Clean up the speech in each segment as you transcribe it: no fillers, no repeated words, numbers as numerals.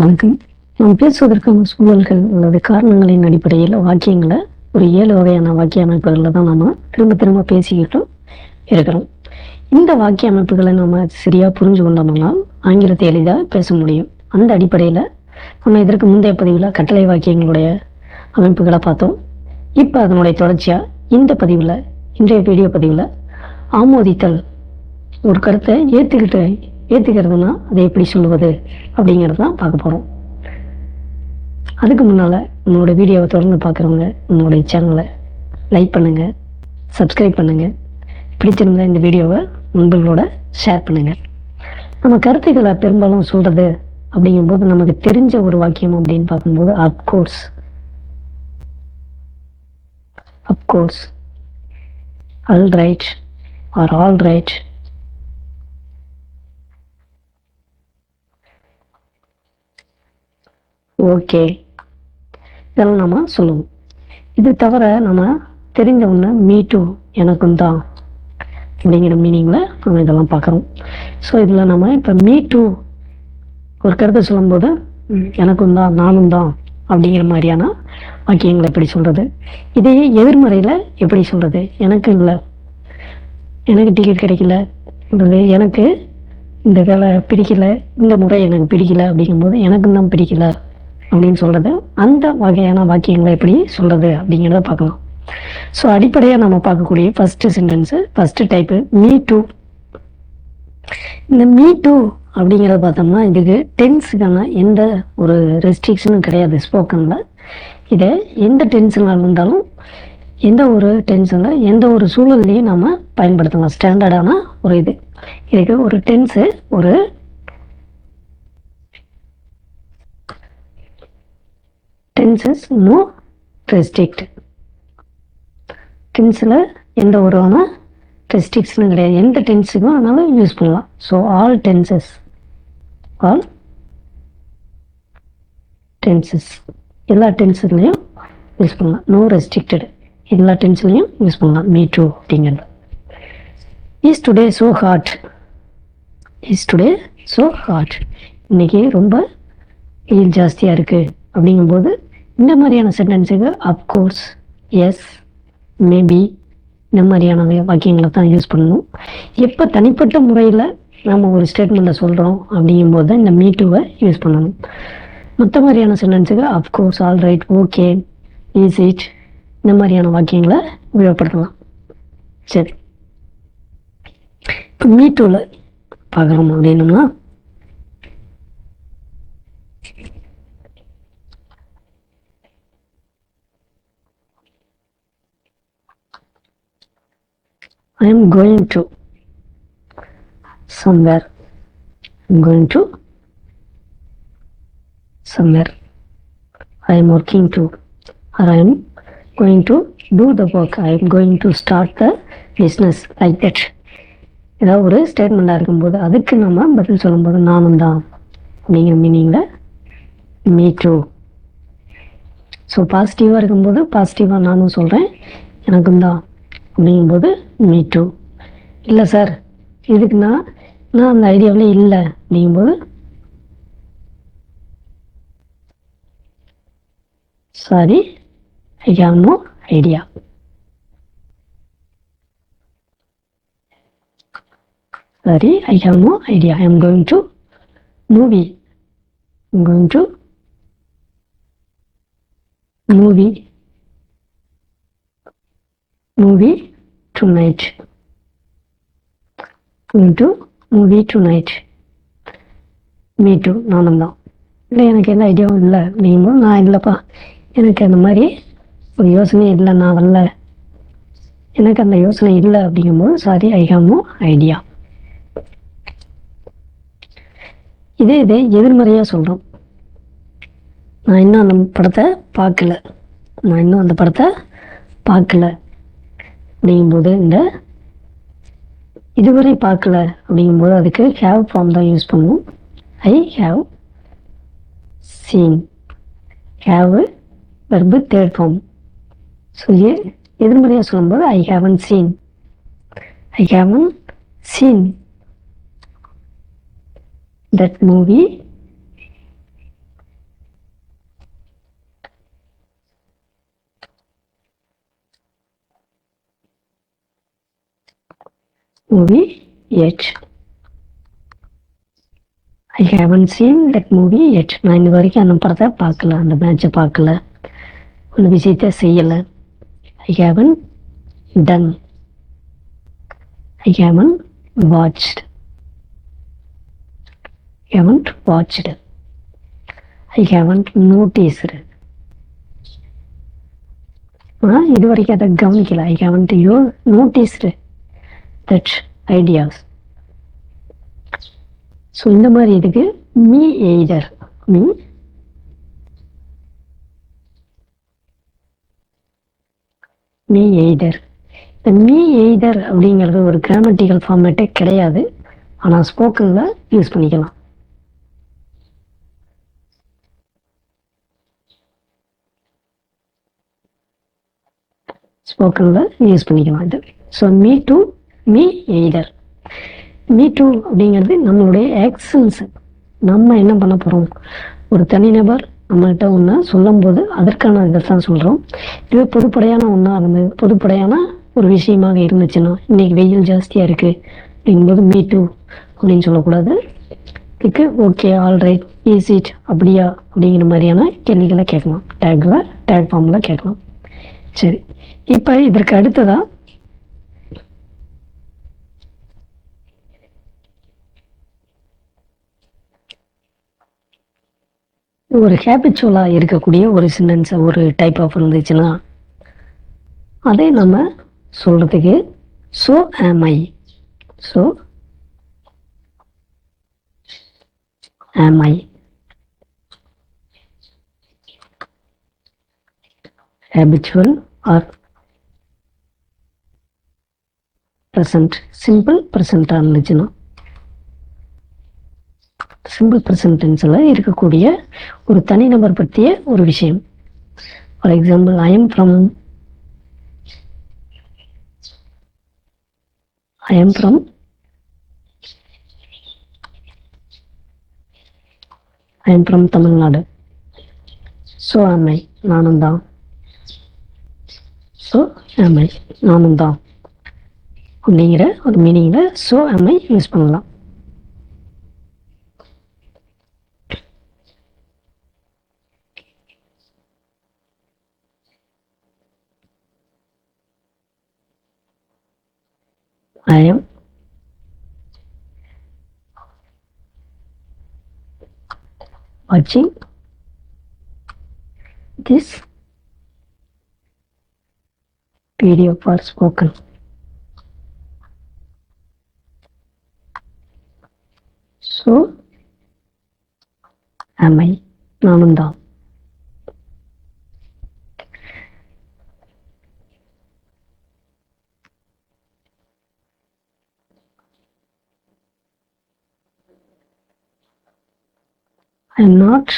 வணக்கம். நாம் பேசுவதற்கான சூழல்கள் அல்லது காரணங்களின் அடிப்படையில் வாக்கியங்களை ஒரு 7 வகையான வாக்கிய அமைப்புகளில் தான் நம்ம திரும்ப திரும்ப பேசிக்கிட்டும் இருக்கிறோம். இந்த வாக்கிய அமைப்புகளை நம்ம சரியாக புரிஞ்சு கொண்டோம்னா ஆங்கிலத்தை எளிதாக பேச முடியும். அந்த அடிப்படையில் நம்ம இதற்கு முந்தைய பதிவில் கட்டளை வாக்கியங்களுடைய அமைப்புகளை பார்த்தோம். இப்போ அதனுடைய தொடர்ச்சியாக இந்த பதிவில், இன்றைய வீடியோ பதிவில் ஆமோதித்தல், ஒரு கருத்தை ஏற்றுக்கிறதுனா அதை எப்படி சொல்லுவது அப்படிங்கிறது தான் பார்க்க போகிறோம். அதுக்கு முன்னால் நம்மளோட வீடியோவை தொடர்ந்து பார்க்குறவங்க நம்மளுடைய சேனலை லைக் பண்ணுங்கள், சப்ஸ்கிரைப் பண்ணுங்கள், பிடிச்சிருந்த இந்த வீடியோவை நண்பர்களோட ஷேர் பண்ணுங்கள். நம்ம கருத்துக்களை பெரும்பாலும் சொல்கிறது அப்படிங்கும்போது நமக்கு தெரிஞ்ச ஒரு வாக்கியம் அப்படின்னு பார்க்கும்போது of course, all right are all right, okay, இதெல்லாம் நம்ம சொல்லுவோம். இது தவிர நம்ம தெரிஞ்ச ஒன்று மீ டூ, எனக்கும் தான் அப்படிங்கிற மீனிங்கில் நம்ம இதெல்லாம் பார்க்குறோம். ஸோ இதில் நம்ம இப்போ மீ டூ ஒரு கருத்தை சொல்லும்போது எனக்கும் தான், நானும் தான் அப்படிங்கிற மாதிரியான வாக்கியங்களை எப்படி சொல்கிறது. இதையே எதிர்மறையில் எப்படி சொல்கிறது. எனக்கு இல்லை, எனக்கு டிக்கெட் கிடைக்கல, எனக்கு இந்த வேலை பிடிக்கல, இந்த முறை எனக்கு பிடிக்கல அப்படிங்கும்போது எனக்கும் தான் பிடிக்கல அப்படின்னு சொல்கிறது. அந்த வகையான வாக்கியங்களை எப்படி சொல்கிறது அப்படிங்கிறத பார்க்கலாம். ஸோ அடிப்படையாக நம்ம பார்க்கக்கூடிய ஃபஸ்ட்டு டைப்பு மீ டூ. இந்த மீ டூ அப்படிங்கிறத பார்த்தோம்னா இதுக்கு டென்ஸுக்கான எந்த ஒரு ரெஸ்ட்ரிக்ஷனும் கிடையாது ஸ்போக்கனில். இதை எந்த டென்ஷனில் இருந்தாலும், எந்த ஒரு டென்ஷனில், எந்த ஒரு சூழல்லையும் நம்ம பயன்படுத்தலாம். ஸ்டாண்டர்டான ஒரு இதுக்கு ஒரு டென்ஸு, ஒரு டென்சஸ் நோ ரெஸ்ட்ரிக்ட். டென்ஸில் எந்த ஒரு ரெஸ்ட்ரிக்ஷனும் கிடையாது. எந்த டென்ஸுக்கும் அதனால யூஸ் பண்ணலாம். ஸோ ஆல் டென்சஸ் எல்லா டென்ஸ்லையும் யூஸ் பண்ணலாம். நோ ரெஸ்ட்ரிக்டட், எல்லா டென்ஸ்லையும் யூஸ் பண்ணலாம். மீ டூ அப்படிங்கிறது. இஸ் டுடே ஸோ ஹாட், இன்னைக்கு ரொம்ப வெயில் ஜாஸ்தியாக இருக்குது அப்படிங்கும்போது இந்த மாதிரியான சென்டென்ஸுக்கு அப்கோர்ஸ், எஸ், மேபி, இந்த மாதிரியான வாக்கியங்களை தான் யூஸ் பண்ணணும். எப்போ தனிப்பட்ட முறையில் நம்ம ஒரு ஸ்டேட்மெண்ட்டை சொல்கிறோம் அப்படிங்கும்போது தான் இந்த மீ டூவை யூஸ் பண்ணணும். மற்ற மாதிரியான சென்டென்ஸுக்கு of course, all right, okay, is it, இந்த மாதிரியான வாக்கியங்களை உபயோகப்படுத்தலாம். சரி, இப்போ மீ டூவில் பார்க்குறோம் அப்படின்னோம்னா I am going to somewhere. I am working to, or I am going to do the work. I am going to start the business, like that. ஏதாவது ஒரு ஸ்டேட்மெண்ட்டாக இருக்கும்போது அதுக்கு நம்ம பதில் சொல்லும்போது நானும் தான் அப்படிங்கிற மீனிங்கில் மீ டூ. ஸோ பாசிட்டிவாக இருக்கும்போது பாசிட்டிவாக நானும் சொல்கிறேன், எனக்கும் தான் அப்படிங்கும்போது மீ டூ. இல்லை சார், இதுக்கு நான் அந்த ஐடியாவிலே இல்லை அப்படிங்கும்போது sorry, I have no idea. Sorry, I have no idea. I am going to movie. I'm going to movie tonight. Going to movie tonight. Me too, நானும் தான். இல்லை, எனக்கு எந்த ஐடியாவும் இல்லை அப்படிங்கும்போது நான் இல்லைப்பா, எனக்கு அந்த மாதிரி ஒரு யோசனை இல்லை, நான் வரல, எனக்கு அந்த யோசனை இல்லை அப்படிங்கும்போது sorry, I have no idea. இதே எதிர்மறையாக சொல்கிறோம். நான் இன்னும் அந்த படத்தை பார்க்கல அப்படிங்கும்போது இந்த இதுவரை பார்க்கல அப்படிங்கும்போது அதுக்கு ஹேவ் ஃபார்ம் தான் யூஸ் பண்ணுவோம். I have seen, have verb third form. So எதிர்மறையாக சொல்லும்போது I haven't seen that movie movie yet. I haven't seen that movie yet. நான் இந்த வரைக்கும் அந்த படத்தை பார்க்கல, அந்த மேட்சை பார்க்கல, அந்த விஷயத்த செய்யலை. I haven't done. I haven't watched. Haven't watched. I haven't noticed. இது வரைக்கும் அதை கவனிக்கல. I haven't noticed that ideas. So இந்த மாதிரி இதுக்கு me either. me either. இந்த me either அப்படிங்கிறது ஒரு கிராமட்டிக்கல் ஃபார்மேட்டே கிடையாது. ஆனால் ஸ்போக்கனில் யூஸ் பண்ணிக்கலாம். ஸ்போக்கனில் யூஸ் பண்ணிக்கலாம் இது. So me too, me either. Me too அப்படிங்கிறது நம்மளுடைய ஆக்ஷன்ஸ். நம்ம என்ன பண்ண போகிறோம், ஒரு தனிநபர் நம்மகிட்ட ஒன்று சொல்லும் போது அதற்கான இதை தான் சொல்கிறோம். இதுவே பொதுப்படையான ஒன்றா இருந்து, பொதுப்படையான ஒரு விஷயமாக இருந்துச்சுன்னா, இன்னைக்கு வெயில் ஜாஸ்தியாக இருக்குது அப்படிங்கும்போது மீ டூ அப்படின்னு சொல்லக்கூடாது. இதுக்கு ஓகே, ஆல்ரைட், ஈஸ் இட், அப்படியா அப்படிங்கிற மாதிரியான கேள்விகளை கேட்கலாம். டேக் ஃபார்மில் கேட்கலாம். சரி, இப்போ இதற்கு அடுத்ததாக ஒரு ஹேபிச்சுவலாக இருக்கக்கூடிய ஒரு சென்டென்ஸ், ஒரு டைப் ஆஃப் இருந்துச்சுன்னா அதை நம்ம சொல்கிறதுக்கு ஸோ ஆம் ஐ. ஸோ ஆம் ஐ. ஹேபிச்சுவல் ஆர் ப்ரெசன்ட், சிம்பிள் ப்ரெசண்ட்டாக இருந்துச்சுன்னா, சிம்பிள் ப்ரெசன்ட் டென்ஸில் இருக்கக்கூடிய ஒரு தனிநபர் பற்றிய ஒரு விஷயம். For example, I am from Tamil Nadu. So ஆம் ஐ, நானும் தான். ஸோ ஆம் ஐ, நானும் தான் அப்படிங்கிற ஒரு மீனிங்கில் ஸோ ஆம் ஐ யூஸ் பண்ணலாம். I am watching this video for spoken. So am I, நானும் தான். I am not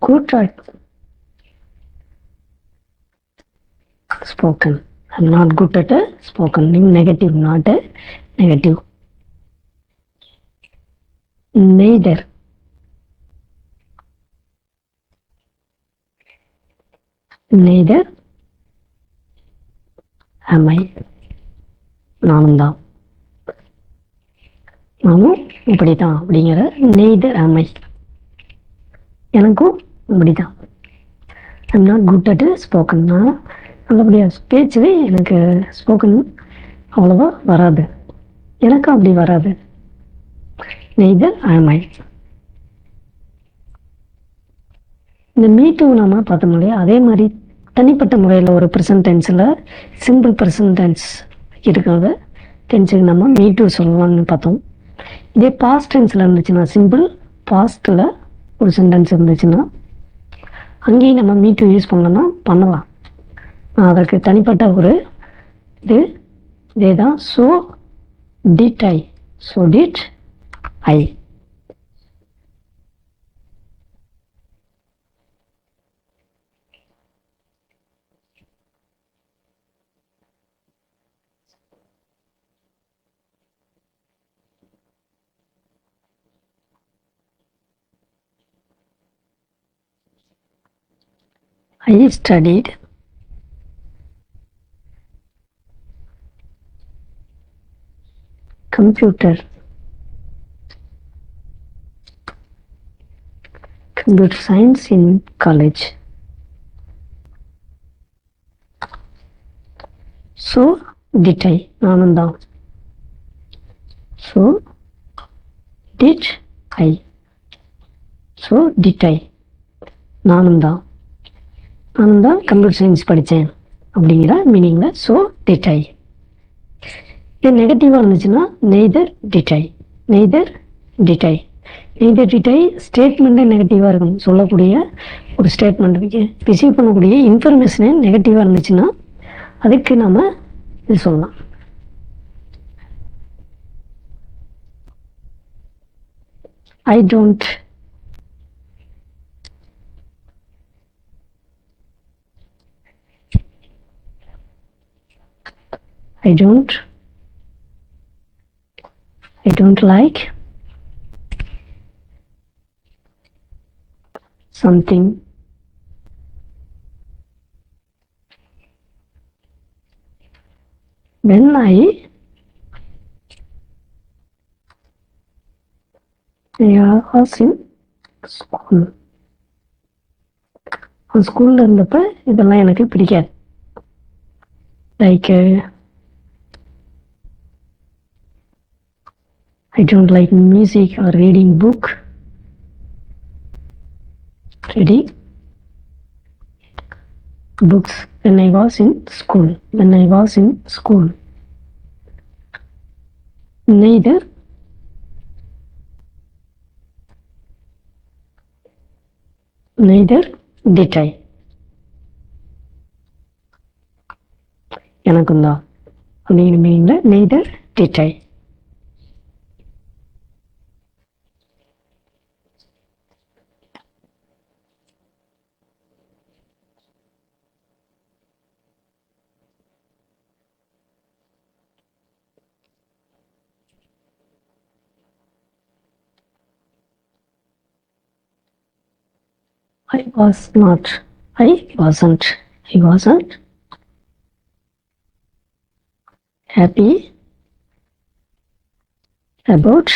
good at spoken. I am not good at spoken. Negative, not a negative. Neither. Neither am I. நானும் தான். நானும் இப்படி தான் அப்படிங்கிற neither ஆம் ஐ. எனக்கும் இப்படி தான். I'm not good at spoken. நான் நல்லபடியாக பேச்சுவே எனக்கு ஸ்போக்கன் அவ்வளோவா வராது. எனக்கும் அப்படி வராது. நெய்தர் ஆம் ஐ. இந்த மீட்டு நம்ம பார்த்தோம் இல்லையா, அதே மாதிரி தனிப்பட்ட முறையில் ஒரு ப்ரெசன்ட் டென்ஸில் சிம்பிள் ப்ரெசன்ட் டென்ஸ் இருக்கிறத டென்ஸுக்கு நம்ம மீட்டு சொல்லலாம்னு பார்த்தோம். இதே பாஸ்ட் டென்ஸில் இருந்துச்சுன்னா, சிம்பிள் பாஸ்ட்டில் ஒரு சென்டென்ஸ் இருந்துச்சுன்னா அங்கேயும் நம்ம மீட்டு யூஸ் பண்ணலாம். அதற்கு தனிப்பட்ட ஒரு இதே தான். So did I. So did I. I studied computer science in college. So did I. நானும் தான். So did I. So did I. நானும் தான் கம்ப்யூட்டர் சயின்ஸ் படித்தேன் அப்படிங்கிற மீனிங்கில் ஸோ டிட் ஐ. இது நெகட்டிவாக இருந்துச்சுன்னா neither did I. Neither did I. Neither did I ஸ்டேட்மெண்ட்டே நெகட்டிவாக இருக்கும். சொல்லக்கூடிய ஒரு ஸ்டேட்மெண்ட் ரிசீவ் பண்ணக்கூடிய இன்ஃபர்மேஷனே நெகட்டிவாக இருந்துச்சுன்னா அதுக்கு நம்ம இது சொல்லலாம். I don't. I don't like something. When I was in school. ஸ்கூலில் இருந்தப்ப இதெல்லாம் எனக்கு பிடிக்காது. Like I don't like music or reading book. Reading books when I was in school. Neither did I. எனக்கும் தான் அப்படிங்கிற மீனிங்ல neither did I. I wasn't happy about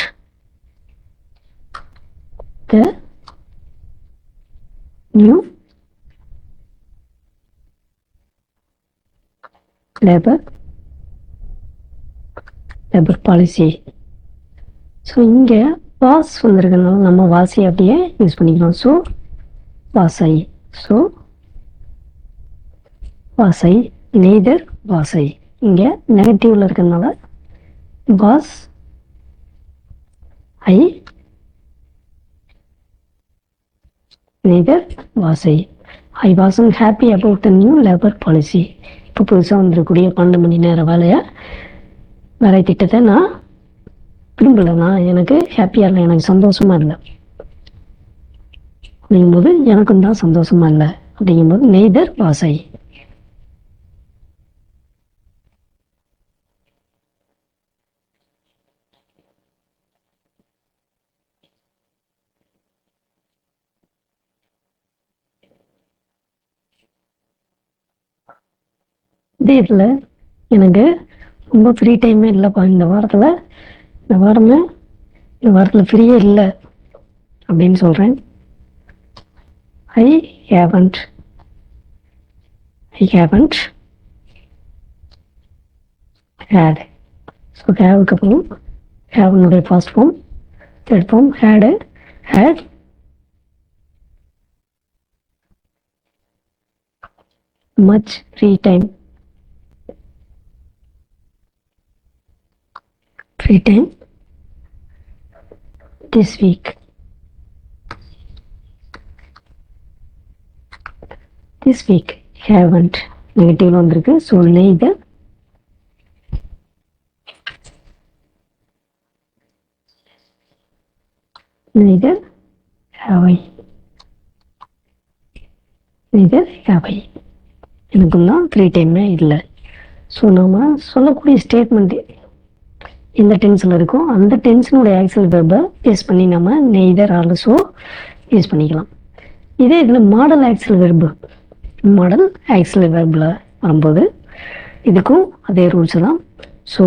the new labor policy. So இங்கே was வந்திருக்கனால நம்ம வாசி அப்படியே use பண்ணிக்கலாம். So was I. So was I. Neither was I. இங்கே நெகட்டிவ்ல இருக்கிறதுனால was I. Neither was I. I wasn't happy about the new labour policy. இப்போ புதுசாக வந்துருக்கூடிய 12 மணி நேர வேலை திட்டத்தை நான் விரும்பலை. நான் எனக்கு ஹாப்பியாக இல்லை, எனக்கு சந்தோஷமாக இல்லை அப்படிங்கும்போது எனக்கும் தான் சந்தோஷமாக இல்லை அப்படிங்கும்போது நெய்தர் வாசை. இதே இதில் எனக்கு ரொம்ப ஃப்ரீ டைமே இல்லைப்பா, இந்த வாரத்தில் ஃப்ரீயே இல்லை அப்படின்னு சொல்கிறேன். I haven't had. So have அப்புறம் have first form, third form had much free time this week. This week haven't நெகட்டிவ்ல வந்திருக்கு. So neither have I. எனக்கும் தான் ஃப்ரீ டைமே இல்லை. ஸோ நம்ம சொல்லக்கூடிய ஸ்டேட்மெண்ட் எந்த டென்ஸில் இருக்கோ அந்த டென்ஸினுடைய ஆக்சுவல் வெர்பை பேஸ் பண்ணி நம்ம நெய்தர் ஆல்சோ யூஸ் பண்ணிக்கலாம். இதே இதில் மாடல் ஆக்சுவல் வெர்பில் வரும்போது இதுக்கும் அதே ரூல்ஸ் தான். ஸோ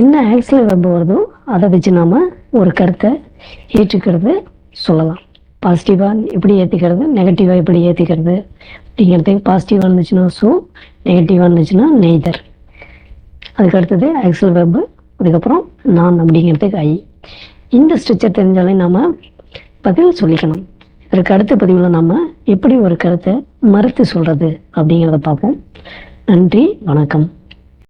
என்ன ஆக்சிலரி வெர்பு வருதோ அதை வச்சு நாம் ஒரு கருத்தை ஏற்றுக்கிறது சொல்லலாம். பாசிட்டிவாக எப்படி ஏற்றிக்கிறது, நெகட்டிவாக எப்படி ஏற்றிக்கிறது அப்படிங்கிறதுக்கு பாசிட்டிவாக இருந்துச்சுன்னா ஸோ, நெகட்டிவாக இருந்துச்சுன்னா நெய்தர். அதுக்கு அடுத்தது ஆக்சிலரி வெர்பு, அதுக்கப்புறம் நான் அப்படிங்கிறதுக்கு ஐ. இந்த ஸ்ட்ரக்சர் தெரிஞ்சாலே நாம் பதில் சொல்லிக்கணும். இதற்கு அடுத்த பதிவில் நாம் எப்படி ஒரு கருத்தை மறுத்து சொல்கிறது அப்படிங்கிறத பார்ப்போம். நன்றி, வணக்கம்.